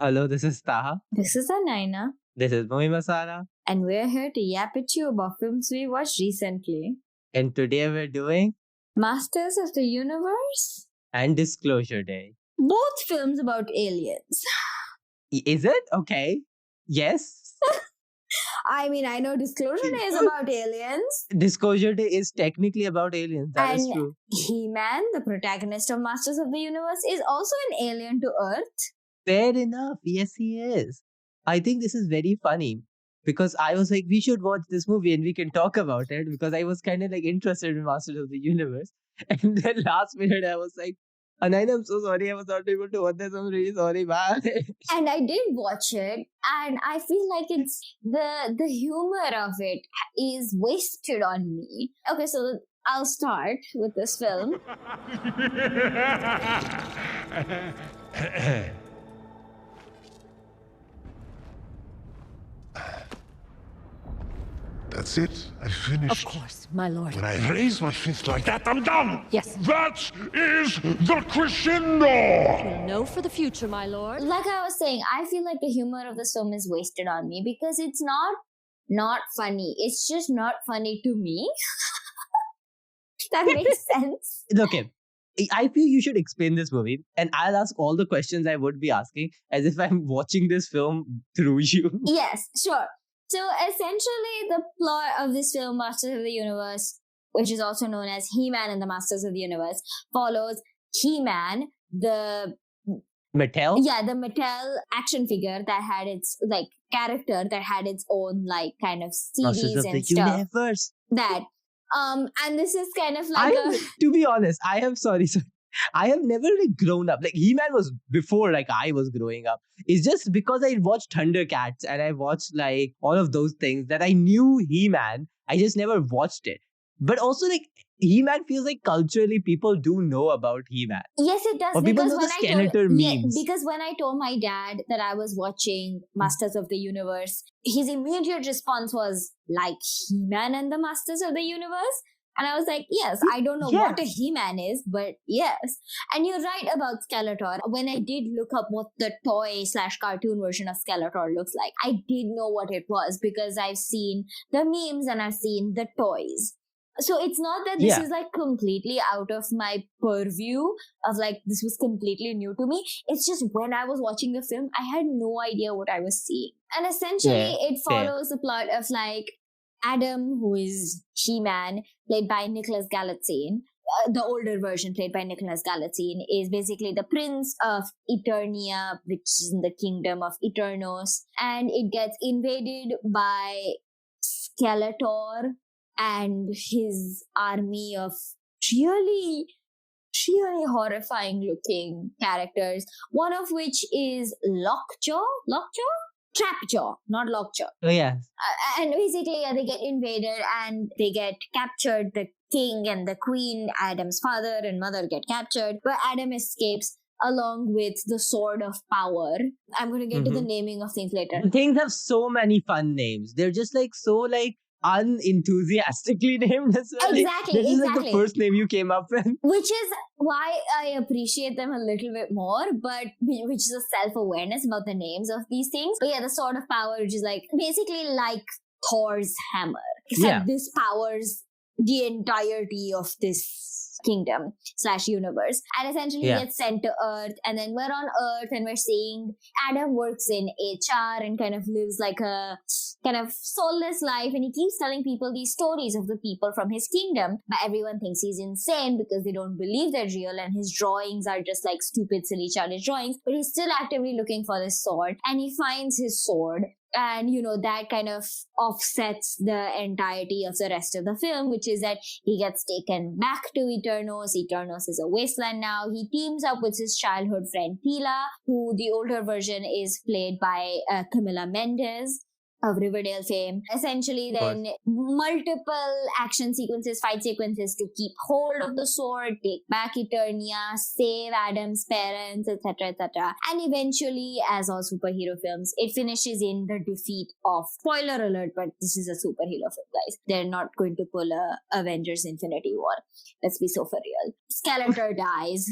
Hello, this is Taha. This is Anaina, This is Mohi Masala. and we're here to yap at you about films we watched recently. And today we're doing Masters of the Universe? and Disclosure Day. Both films about aliens. Is it? Okay. Yes. I mean, I know Disclosure Day is about aliens. Disclosure Day is technically about aliens. That is And true. He-Man, the protagonist of Masters of the Universe, is also an alien to Earth. Fair enough. Yes, he is. I think this is very funny because I was like, we should watch this movie and we can talk about it because I was kind of like interested in Masters of the Universe. And then last minute I was like, Anaina, I'm so sorry I was not able to watch this. I'm really sorry, man. And I did watch it, and I feel like it's the humor of it is wasted on me. Okay, so I'll start with this film. That's it. I finished. Of course, my lord. When I raise my fist like that, I'm done. Yes. That is the crescendo. You'll know for the future, my lord. Like I was saying, I feel like the humor of this film is wasted on me because it's not funny. It's just not funny to me. That makes sense. Okay. I feel you should explain this movie and I'll ask all the questions I would be asking as if I'm watching this film through you. Yes, sure. So essentially, the plot of this film, Masters of the Universe, which is also known as He-Man and the Masters of the Universe, follows He-Man, the Mattel? the Mattel action figure that had its character that had its own kind of Masters series of the and stuff. Universe. That and this is kind of like To be honest, I have never grown up. Like He-Man was before I was growing up. It's just because I watched Thundercats and I watched all of those things that I knew He-Man. I just never watched it. But also He-Man feels like culturally people do know about He-Man. Yes, it does. Or people because know the when Skeletor memes. because when I told my dad that I was watching Masters of the Universe, his immediate response was like He-Man and the Masters of the Universe. And I was like, yes, I don't know what a He-Man is, but yes. And you're right about Skeletor. When I did look up what the toy/cartoon version of Skeletor looks like, I did know what it was because I've seen the memes and I've seen the toys. So it's not that this is completely out of my purview of this was completely new to me. It's just when I was watching the film, I had no idea what I was seeing. And essentially it follows the plot of Adam, who is He-Man, played by Nicholas Galitzine. The older version, played by Nicholas Galitzine, is basically the Prince of Eternia, which is in the kingdom of Eternos. And it gets invaded by Skeletor and his army of really horrifying looking characters. One of which is Lockjaw? Trapjaw, not Lockjaw. Oh, yeah. And basically, they get invaded and they get captured. The king and the queen, Adam's father and mother, get captured. But Adam escapes along with the Sword of Power. I'm going to get to the naming of things later. Things have so many fun names. They're just so unenthusiastically named as well. Exactly, This is the first name you came up with. Which is why I appreciate them a little bit more, but which is a self-awareness about the names of these things. But the Sword of Power, which is basically like Thor's hammer. Except this powers the entirety of this kingdom / universe. And essentially gets sent to Earth. And then we're on Earth and we're seeing Adam works in HR and kind of lives a kind of soulless life. And he keeps telling people these stories of the people from his kingdom. But everyone thinks he's insane because they don't believe they're real. And his drawings are just stupid, silly, childish drawings. But he's still actively looking for this sword. And he finds his sword. And, that kind of offsets the entirety of the rest of the film, which is that he gets taken back to Eternos. Eternos is a wasteland now. He teams up with his childhood friend Tila, who the older version is played by Camila Mendes of Riverdale fame. Essentially, then multiple action sequences, fight sequences to keep hold of the sword, take back Eternia, save Adam's parents, etc., etc. And eventually, as all superhero films, it finishes in the defeat of, spoiler alert, but this is a superhero film, guys. They're not going to pull a Avengers Infinity War. Let's be so for real. Skeletor dies,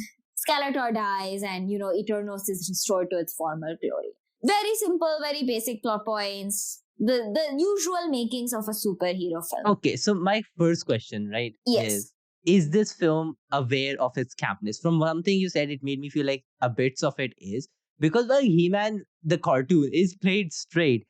and, Eternos is restored to its former glory. Very simple, very basic plot points. The usual makings of a superhero film. Okay, so my first question, right, Yes. is this film aware of its campness? From one thing you said, it made me feel like a bits of it is. Because while He-Man, the cartoon, is played straight,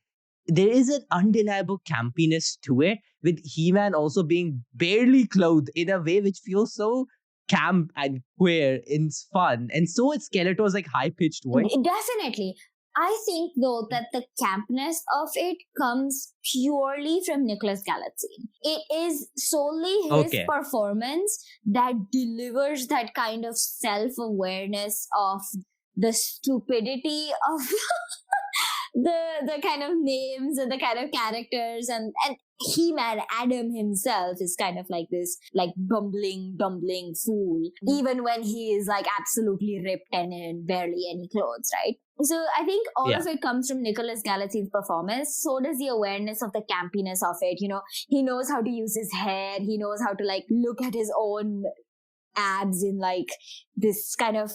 there is an undeniable campiness to it, with He-Man also being barely clothed in a way which feels so camp and queer and fun. And so is Skeletor's like high-pitched voice. Definitely. I think though that the campness of it comes purely from Nicholas Galitzine. It is solely his performance that delivers that kind of self-awareness of the stupidity of the kind of names and the kind of characters, and He-Man Adam himself is kind of like this like bumbling fool, even when he is like absolutely ripped and in barely any clothes, right? So I think all of it comes from Nicholas Galitzine's performance. So does the awareness of the campiness of it. You know, he knows how to use his hair. He knows how to like look at his own abs in like this kind of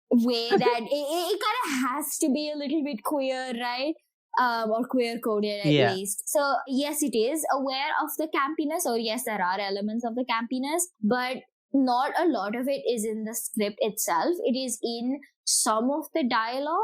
way that it kind of has to be a little bit queer, right? Or queer coded at least. So yes, it is aware of the campiness, or yes, there are elements of the campiness, but not a lot of it is in the script itself. It is in some of the dialogue,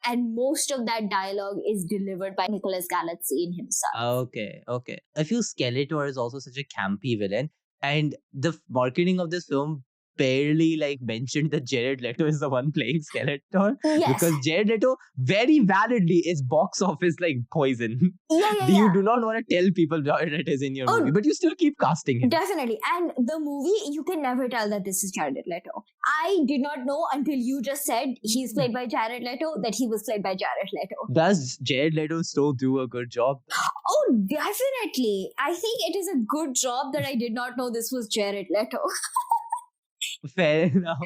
and most of that dialogue is delivered by Nicholas Galitzine himself. Okay. I feel Skeletor is also such a campy villain, and the marketing of this film barely like mentioned that Jared Leto is the one playing Skeletor, because Jared Leto very validly is box office like poison. You do not want to tell people Jared Leto is in your movie, but you still keep casting him. Definitely. And the movie, you can never tell that this is Jared Leto. I did not know until you just said he's played by Jared Leto that he was played by Jared Leto. Does Jared Leto still do a good job? Oh, definitely. I think it is a good job that I did not know this was Jared Leto. Fair enough.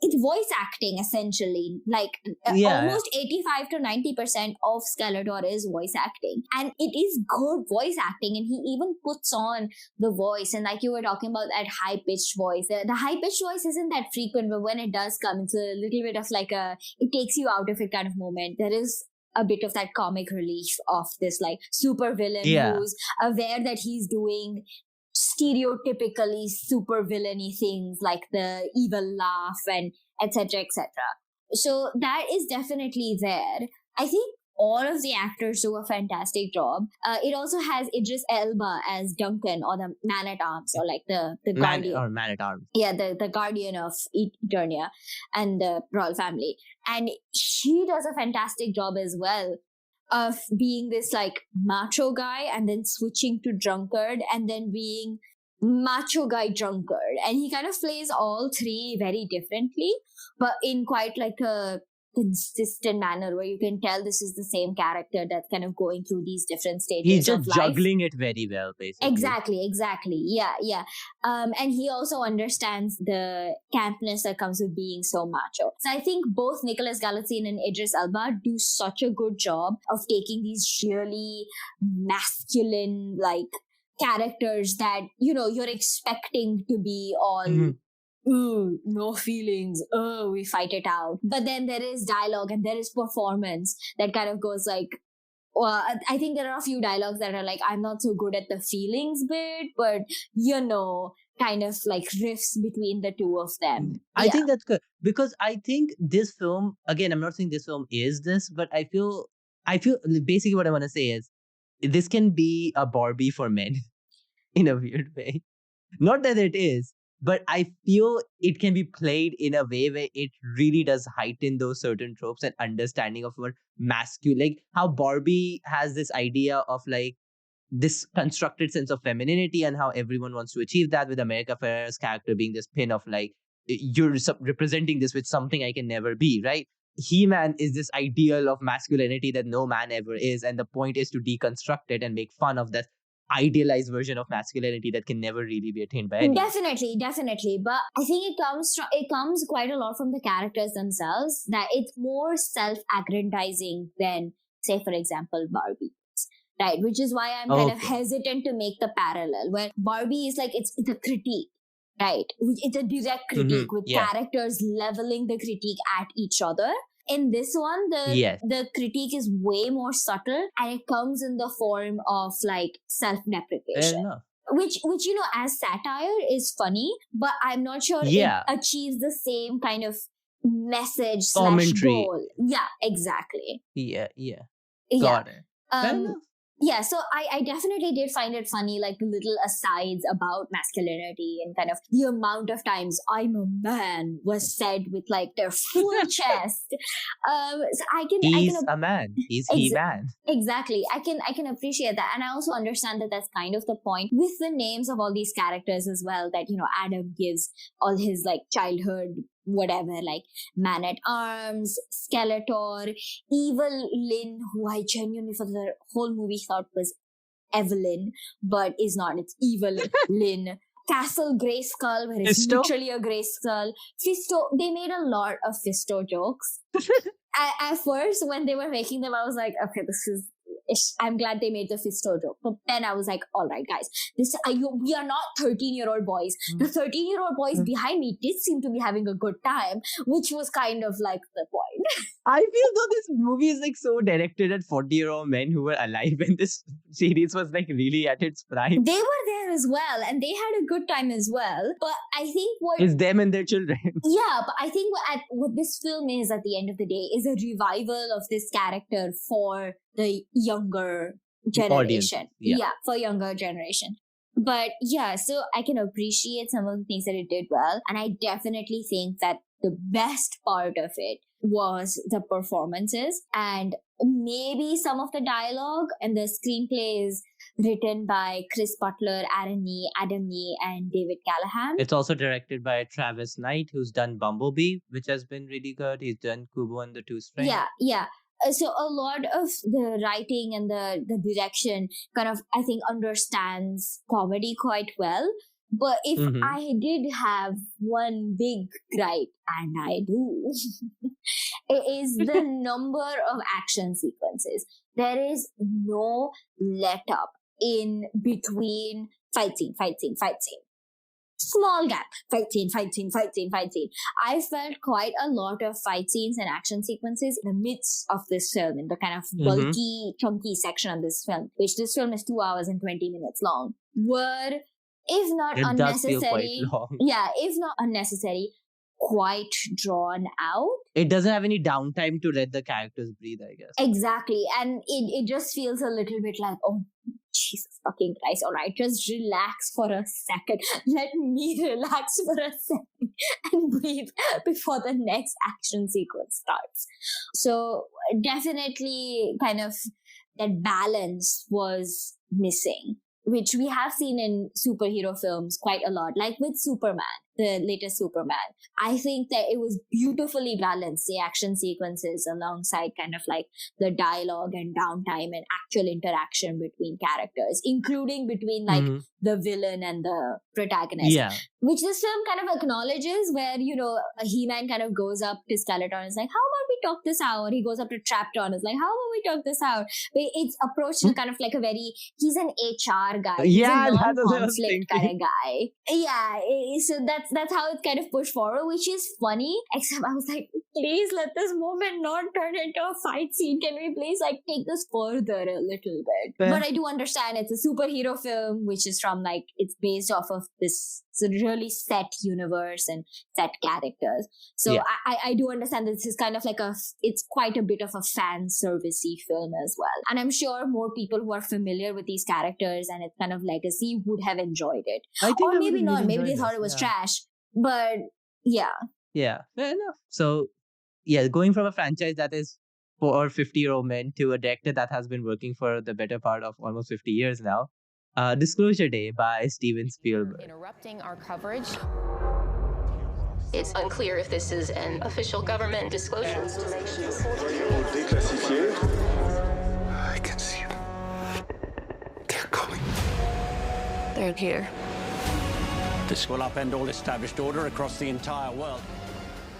It's voice acting, essentially. Like, almost 85 to 90% of Skeletor is voice acting. And it is good voice acting. And he even puts on the voice. And like you were talking about that high-pitched voice. The high-pitched voice isn't that frequent, but when it does come, it's a little bit of like it takes you out of it kind of moment. There is a bit of that comic relief of this like super villain who's aware that he's doing stereotypically super villainy things like the evil laugh and etc. So that is definitely there. I think all of the actors do a fantastic job. It also has Idris Elba as Duncan, or the man-at-arms, or like the guardian. Man-at-arms. Yeah, the guardian of Eternia and the royal family. And she does a fantastic job as well of being this like macho guy and then switching to drunkard and then being macho guy drunkard. And he kind of plays all three very differently, but in quite like a consistent manner where you can tell this is the same character that's kind of going through these different stages He's just of life. Juggling it very well, basically. Exactly. Yeah. And he also understands the campness that comes with being so macho. So I think both Nicholas Galitzine and Idris Elba do such a good job of taking these really masculine, like, characters that, you know, you're expecting to be all no feelings, we fight it out. But then there is dialogue and there is performance that kind of goes like, well, I think there are a few dialogues that are like, I'm not so good at the feelings bit, but you know, kind of like riffs between the two of them. I think that's good, because I think this film, again, I'm not saying this film is this, but I feel basically what I want to say is this can be a Barbie for men in a weird way. Not that it is, but I feel it can be played in a way where it really does heighten those certain tropes and understanding of what masculine, like how Barbie has this idea of like this constructed sense of femininity and how everyone wants to achieve that, with America Ferrera's character being this pin of like, you're representing this with something I can never be, right? He-Man is this ideal of masculinity that no man ever is, and the point is to deconstruct it and make fun of that idealized version of masculinity that can never really be attained by anyone. Definitely. But I think it comes quite a lot from the characters themselves, that it's more self-aggrandizing than, say, for example, Barbie. Right? Which is why I'm kind of hesitant to make the parallel, where Barbie is like, it's a critique. Right. It's a direct critique with characters leveling the critique at each other. In this one, Yes. the critique is way more subtle, and it comes in the form of like Fair self-deprecation. enough. Which as satire is funny, but I'm not sure Yeah. it achieves the same kind of message / Commentary. goal. Yeah, exactly. Yeah. Yeah. Got it. Fair enough. Yeah, so I definitely did find it funny, like little asides about masculinity and kind of the amount of times "I'm a man" was said with like their full chest. So He's a man. He's he-man. Exactly. I can appreciate that. And I also understand that that's kind of the point with the names of all these characters as well, that, Adam gives all his like childhood whatever, like Man at Arms, Skeletor, Evil Lynn, who I genuinely for the whole movie thought was Evelyn, but is not. It's Evil Lynn. Castle Grayskull, where it's Fisto? literally a Grayskull. Fisto, they made a lot of Fisto jokes. At first, when they were making them, I was like, okay, I'm glad they made the Fisto joke. But then I was like, all right, guys, we are not 13-year-old boys. The 13-year-old boys behind me did seem to be having a good time, which was kind of like the point. I feel though this movie is like so directed at 40-year-old men who were alive when this series was like really at its prime. They were there as well, and they had a good time as well. But I think It's them and their children. Yeah, but I think what this film is at the end of the day is a revival of this character for the younger generation. Yeah. For younger generation. But yeah, so I can appreciate some of the things that it did well. And I definitely think that the best part of it was the performances and maybe some of the dialogue. And the screenplay is written by Chris Butler, Adam Nee, and David Callahan. It's also directed by Travis Knight, who's done Bumblebee, which has been really good. He's done Kubo and the Two Strings. Yeah. So a lot of the writing and the direction kind of, I think, understands comedy quite well. But if I did have one big gripe, and I do, it is the number of action sequences. There is no let up in between fight scene. Small gap. Fight scene. I felt quite a lot of fight scenes and action sequences in the midst of this film, in the kind of bulky, chunky section of this film, which this film is 2 hours and 20 minutes long, were, if not It unnecessary, does feel quite long. yeah, if not unnecessary, quite drawn out. It doesn't have any downtime to let the characters breathe, I guess. Exactly. And it just feels a little bit like, oh, Jesus fucking Christ. All right, just relax for a second. Let me relax for a second and breathe before the next action sequence starts. So definitely kind of that balance was missing, which we have seen in superhero films quite a lot, like with Superman, the latest Superman. I think that it was beautifully balanced, the action sequences alongside kind of like the dialogue and downtime and actual interaction between characters, including between like the villain and the protagonist. Yeah. Which this film kind of acknowledges, where, He-Man kind of goes up to Skeletor and is like, how about we talk this out? He goes up to Traptor and is like, how about we talk this out? But it's approached in kind of like he's an HR guy. Yeah, he's a that's what I was non-conflict kind of guy. Yeah, so that's how it's kind of pushed forward, which is funny, except I was like, please let this moment not turn into a fight scene. Can we please like take this further a little bit? Fair. But I do understand it's a superhero film, which is from like, it's based off of this really set universe and set characters. So Yeah. I do understand that this is kind of like it's quite a bit of a fan servicey film as well. And I'm sure more people who are familiar with these characters and its kind of legacy would have enjoyed it. Or maybe not. Maybe they thought it was trash. But yeah. Yeah, fair enough. So, yeah, going from a franchise that is for 50-year-old men to a director that has been working for the better part of almost 50 years now. Disclosure Day by Steven Spielberg. Interrupting our coverage. It's unclear if this is an official government disclosure. I can see them. They're coming. They're here. This will upend all established order across the entire world.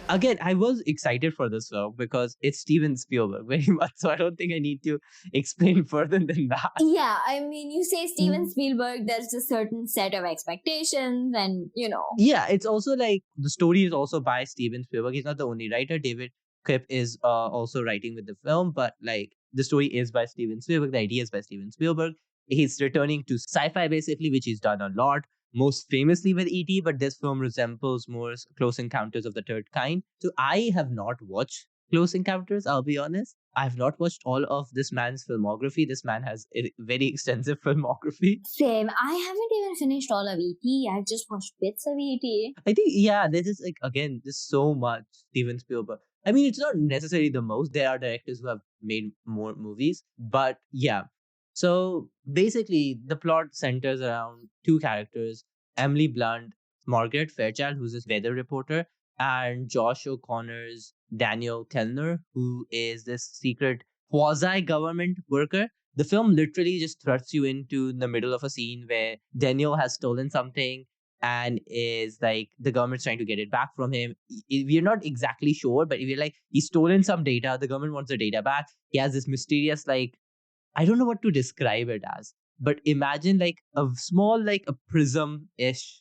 Again, I was excited for this film because it's Steven Spielberg very much. So I don't think I need to explain further than that. Yeah, I mean, you say Steven Spielberg, there's a certain set of expectations and, Yeah, it's also like the story is also by Steven Spielberg. He's not the only writer. David Kip is also writing with the film, but like the story is by Steven Spielberg, the idea is by Steven Spielberg. He's returning to sci-fi basically, which he's done a lot, most famously with E.T., but this film resembles more Close Encounters of the Third Kind. So I have not watched Close Encounters, I'll be honest. I've not watched all of this man's filmography. This man has a very extensive filmography. Same. I haven't even finished all of E.T. I've just watched bits of E.T. I think, yeah, there's just like, again, there's so much Steven Spielberg. I mean, it's not necessarily the most. There are directors who have made more movies, but yeah. So basically, the plot centers around two characters, Emily Blunt, Margaret Fairchild, who's this weather reporter, and Josh O'Connor's Daniel Kellner, who is this secret quasi-government worker. The film literally just thrusts you into the middle of a scene where Daniel has stolen something and is like the government's trying to get it back from him. We're not exactly sure, but we're like, he's stolen some data. The government wants the data back. He has this mysterious, like, I don't know what to describe it as, but imagine like a small, like a prism-ish,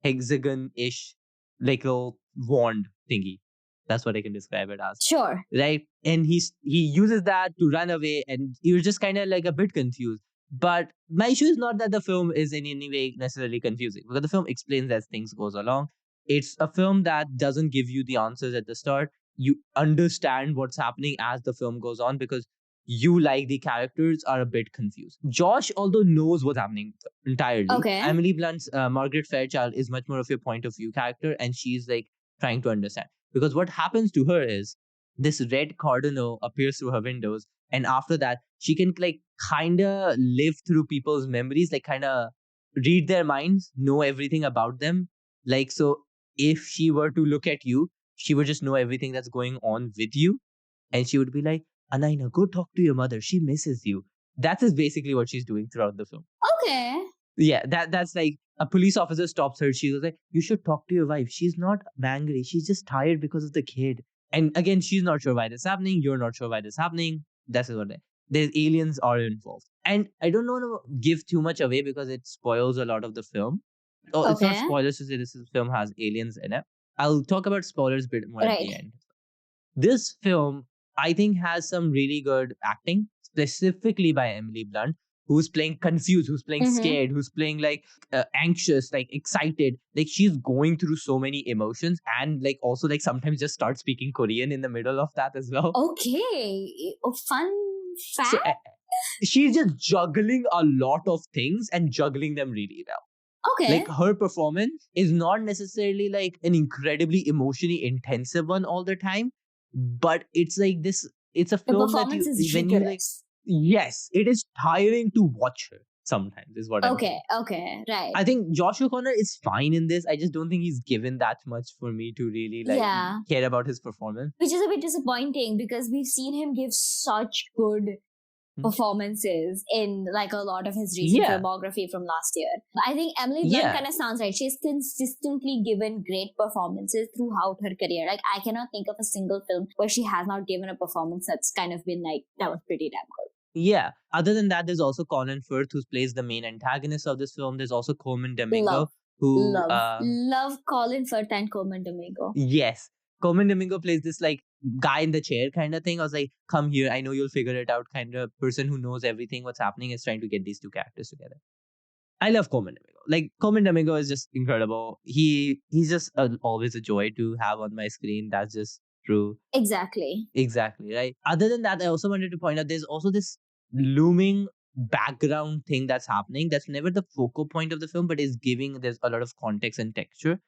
hexagon-ish, like little wand thingy. That's what I can describe it as. Sure. Right? And he uses that to run away, and you're just kind of like a bit confused. But my issue is not that the film is in any way necessarily confusing, because the film explains as things goes along. It's a film that doesn't give you the answers at the start. You understand what's happening as the film goes on because you, like the characters, are a bit confused. Josh, although knows what's happening entirely, Okay. Emily Blunt's Margaret Fairchild is much more of your point of view character, and she's like trying to understand. Because what happens to her is this red cardinal appears through her windows, and after that, she can like kind of live through people's memories, like kind of read their minds, know everything about them. Like, so if she were to look at you, she would just know everything that's going on with you, and she would be like, Anaina, go talk to your mother. She misses you. That is basically what she's doing throughout the film. Okay. Yeah, that's like a police officer stops her. She was like, you should talk to your wife. She's not angry. She's just tired because of the kid. And again, she's not sure why this is happening. You're not sure why this is happening. That's what there's aliens are involved. And I don't want to give too much away because it spoils a lot of the film. Oh, it's not Okay. spoilers to say film has aliens in it. I'll talk about spoilers a bit more at the Right. end. This film, I think, has some really good acting, specifically by Emily Blunt, who's playing confused, who's playing Mhm. scared, who's playing like anxious, like excited. Like she's going through so many emotions, and like also like sometimes just start speaking Korean in the middle of that as well. Okay. Fun fact. So she's just juggling a lot of things and juggling them really well. Okay. Like her performance is not necessarily like an incredibly emotionally intensive one all the time, but it's like this. It's a the film that performance is when you like. rigorous. Yes, it is tiring to watch her sometimes. Is what I'm saying. Okay. Right. I think Josh O'Connor is fine in this. I just don't think he's given that much for me to really like Yeah. care about his performance. Which is a bit disappointing because we've seen him give such good performances in like a lot of his recent Yeah. filmography from last year. I think Emily Blunt Yeah. kind of sounds right. She's consistently given great performances throughout her career. Like I cannot think of a single film where she has not given a performance that's kind of been like, that was pretty damn good. Yeah. Other than that, there's also Colin Firth, who plays the main antagonist of this film. There's also Coleman Domingo, Love. who Love Colin Firth and Coleman Domingo. yes, Coleman Domingo plays this like guy in the chair kind of thing. I was like, come here, I know you'll figure it out kind of person who knows everything what's happening, is trying to get these two characters together. I love Coleman Domingo. Like Coleman Domingo is just incredible. He's just always a joy to have on my screen. That's just true. Exactly. Exactly, right? Other than that, I also wanted to point out there's also this looming background thing that's happening that's never the focal point of the film, but is giving there's a lot of context and texture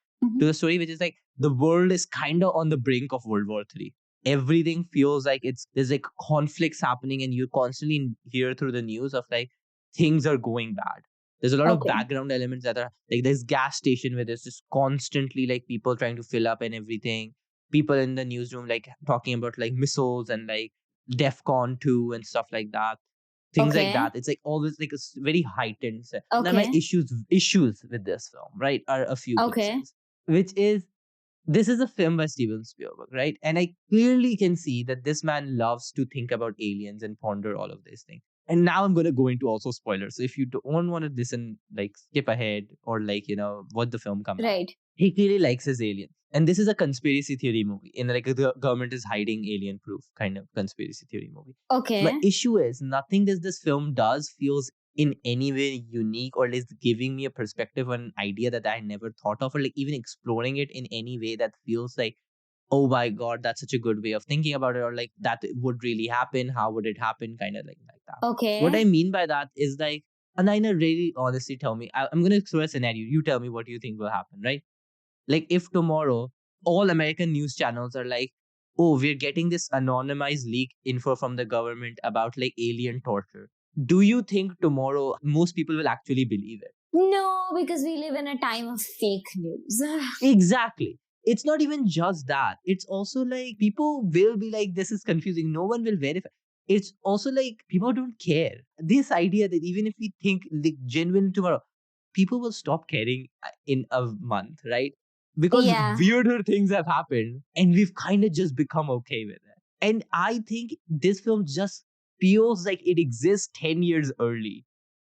to the story, which is like the world is kind of on the brink of World War III. Everything feels like there's like conflicts happening, and you constantly hear through the news of like things are going bad. There's a lot of Okay. background elements that are like there's gas station where there's just constantly like people trying to fill up and everything. People in the newsroom like talking about like missiles and like DEFCON 2 and stuff like that. Things like Okay. that. It's like always like a very heightened set. Now my Okay. issues with this film, right, are a few Okay. issues, which is this is a film by Steven Spielberg, right? And I clearly can see that this man loves to think about aliens and ponder all of these things. And now I'm going to go into also spoilers. So if you don't want to listen, like skip ahead or like, what the film comes out. Right. He clearly likes his aliens. And this is a conspiracy theory movie. In like the government is hiding alien proof kind of conspiracy theory movie. Okay. My issue is nothing that this film does feels in any way unique or is giving me a perspective or an idea that I never thought of, or like even exploring it in any way that feels like, oh my god, that's such a good way of thinking about it, or like that would really happen. How would it happen? Kind of like that. Okay. What I mean by that is like, Anaina, really honestly tell me, I'm going to throw a scenario. You tell me what you think will happen, right? Like if tomorrow all American news channels are like, oh, we're getting this anonymized leak info from the government about like alien torture. Do you think tomorrow most people will actually believe it? No, because we live in a time of fake news. Exactly. It's not even just that. It's also like people will be like, this is confusing. No one will verify. It's also like people don't care. This idea that even if we think like genuine tomorrow, people will stop caring in a month, right? Because Yeah. weirder things have happened and we've kind of just become okay with it. And I think this film just feels like it exists 10 years early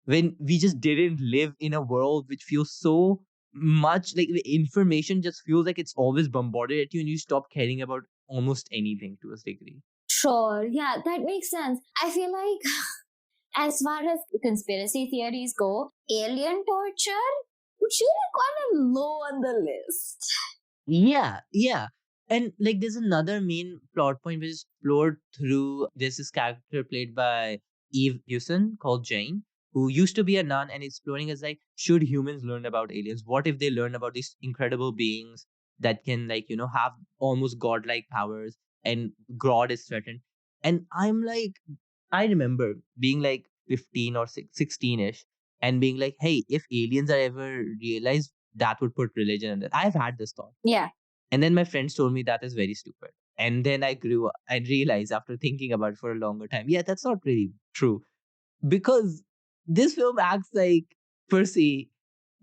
when we just didn't live in a world which feels so much like the information just feels like it's always bombarded at you and you stop caring about almost anything to a degree. Sure. Yeah, that makes sense. I feel like as far as conspiracy theories go, alien torture would really kind of low on the list. Yeah. And like there's another main plot point which is explored through this character played by Eve Hewson called Jane, who used to be a nun and exploring as like, should humans learn about aliens? What if they learn about these incredible beings that can like, have almost godlike powers and God is threatened? And I'm like, I remember being like 15 or 16-ish and being like, hey, if aliens are ever realized, that would put religion in it. I've had this thought. Yeah. And then my friends told me that is very stupid. And then I grew up and realized after thinking about it for a longer time, yeah, that's not really true. Because this film acts like, per se,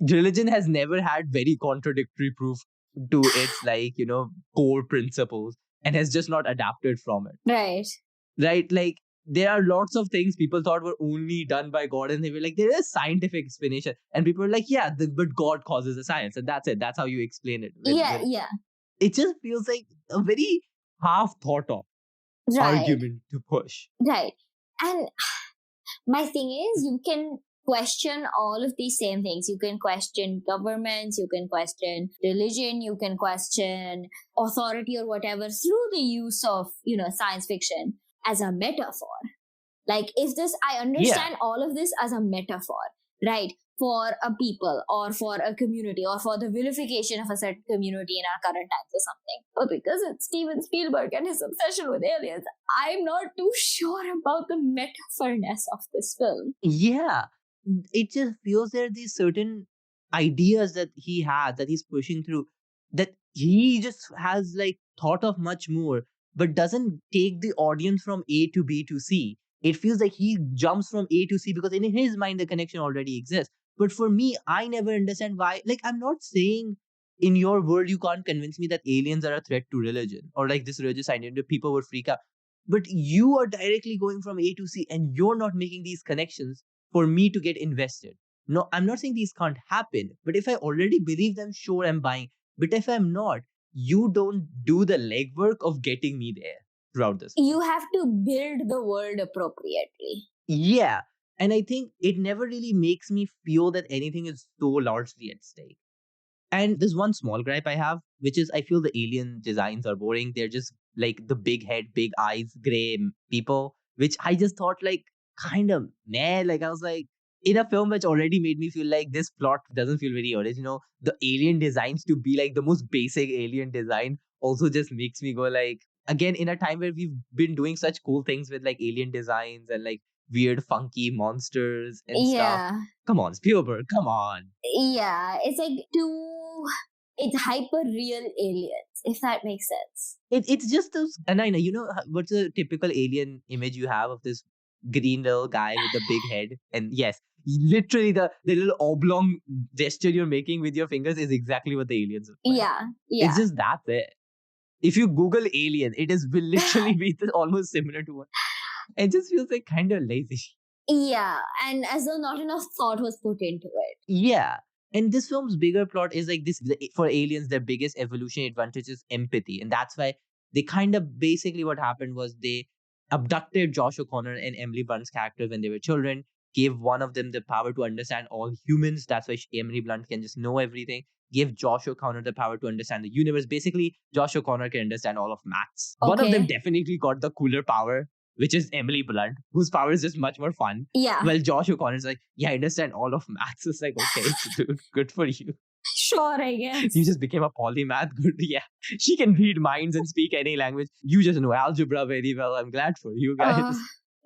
religion has never had very contradictory proof to its like, core principles and has just not adapted from it. Right. Right? Like there are lots of things people thought were only done by God, and they were like, there is scientific explanation. And people were like, yeah, but God causes the science, and that's it. That's how you explain it. Yeah. It just feels like a very half thought of argument to push. Right. And my thing is, you can question all of these same things. You can question governments, you can question religion, you can question authority or whatever through the use of, science fiction as a metaphor. Like if this, I understand all of this as a metaphor, right? For a people or for a community or for the vilification of a certain community in our current times or something. But because it's Steven Spielberg and his obsession with aliens, I'm not too sure about the metaphorness of this film. Yeah. It just feels there are these certain ideas that he has that he's pushing through that he just has like thought of much more, but doesn't take the audience from A to B to C. It feels like he jumps from A to C because in his mind the connection already exists. But for me, I never understand why. Like, I'm not saying in your world you can't convince me that aliens are a threat to religion or like this religious identity, people would freak out. But you are directly going from A to C and you're not making these connections for me to get invested. No, I'm not saying these can't happen, but if I already believe them, sure, I'm buying. But if I'm not, you don't do the legwork of getting me there throughout this. You have to build the world appropriately. Yeah. And I think it never really makes me feel that anything is so largely at stake. And there's one small gripe I have, which is I feel the alien designs are boring. They're just like the big head, big eyes, gray people, which I just thought like kind of meh. Like I was like, in a film which already made me feel like this plot doesn't feel very original, the alien designs to be like the most basic alien design also just makes me go like, again, in a time where we've been doing such cool things with like alien designs and like weird funky monsters and stuff. Come on, Spielberg, come on. Yeah, it's like it's hyper real aliens, if that makes sense. It's just those, and I know, what's the typical alien image you have of this green little guy with the big head? And yes, literally the little oblong gesture you're making with your fingers is exactly what the aliens are. Yeah. It's just that's it. If you Google alien, will literally be almost similar to one. It just feels like kind of lazy. Yeah, and as though not enough thought was put into it. Yeah. And this film's bigger plot is like this: for aliens, their biggest evolutionary advantage is empathy, and that's why they kind of basically what happened was they abducted Josh O'Connor and Emily Blunt's character when they were children, gave one of them the power to understand all humans. That's why Emily Blunt can just know everything. Gave Josh O'Connor the power to understand the universe. Basically, Josh O'Connor can understand all of maths. One of them definitely got the cooler power, which is Emily Blunt, whose power is just much more fun. Yeah. Well, Josh O'Connor's like, yeah, I understand all of maths. It's like, okay, dude, good for you. Sure, I guess. You just became a polymath. Good. Yeah. She can read minds and speak any language. You just know algebra very well. I'm glad for you guys.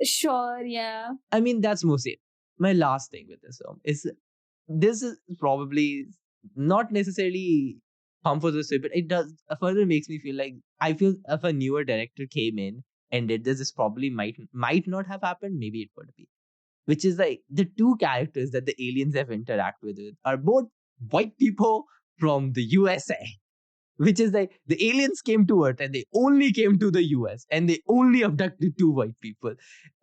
Sure, yeah. I mean, that's mostly it. My last thing with this film is this is probably not necessarily harmful to say, but it does further makes me feel like I feel if a newer director came in and did this probably might not have happened. Maybe it would be. Which is like the two characters that the aliens have interacted with are both white people from the USA. Which is like the aliens came to Earth and they only came to the US and they only abducted two white people.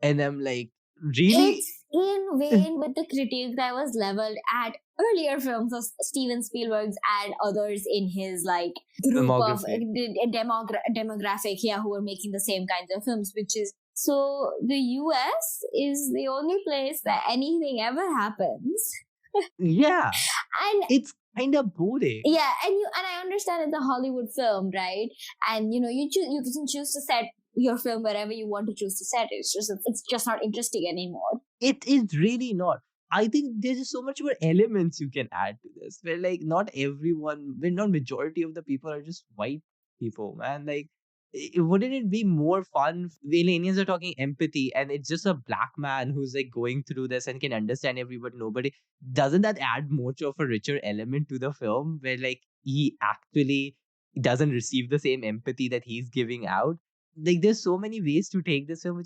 And I'm like, really? It's in vain with the critique that was leveled at earlier films of Steven Spielberg's and others in his like group of demographic, who were making the same kinds of films, which is so the US is the only place that anything ever happens. Yeah. And it's kind of boring. Yeah, and I understand it's a Hollywood film, right? And you can choose to set your film wherever you want to choose to set it. It's just not interesting anymore. It is really not. I think there's just so much more elements you can add to this. Where like not majority of the people are just white people, man. Like, wouldn't it be more fun when aliens are talking empathy and it's just a black man who's like going through this and can understand nobody? Doesn't that add much of a richer element to the film where like he actually doesn't receive the same empathy that he's giving out? Like there's so many ways to take this film,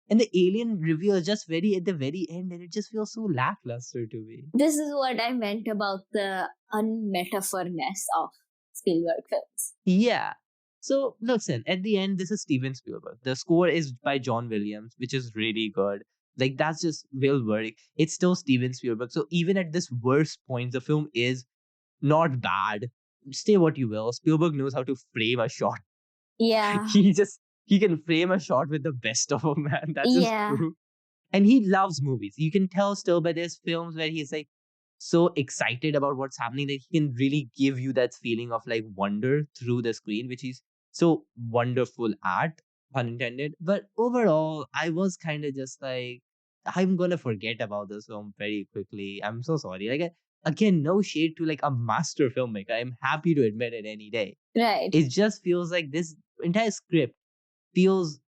and the alien reveal is just very at the very end, and it just feels so lackluster to me. This is what I meant about the unmetaphorness of Spielberg films. Yeah. So listen, at the end, this is Steven Spielberg. The score is by John Williams, which is really good. Like that's just will work. It's still Steven Spielberg. So even at this worst point, the film is not bad. Say what you will. Spielberg knows how to frame a shot. Yeah. He can frame a shot with the best of them, man. That's just true. And he loves movies. You can tell still by there's films where he's like so excited about what's happening that he can really give you that feeling of like wonder through the screen, which he's so wonderful at, pun intended. But overall, I was kind of just like, I'm gonna forget about this film very quickly. I'm so sorry. Like again, no shade to like a master filmmaker. I'm happy to admit it any day. Right. It just feels like this entire script feels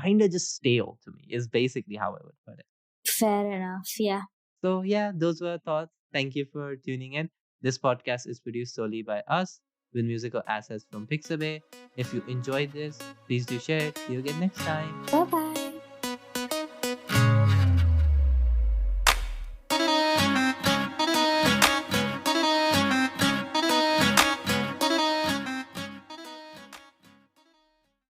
kind of just stale to me, is basically how I would put it. Fair enough, yeah. So yeah, those were our thoughts. Thank you for tuning in. This podcast is produced solely by us with musical assets from Pixabay. If you enjoyed this, please do share it. See you again next time. Bye-bye.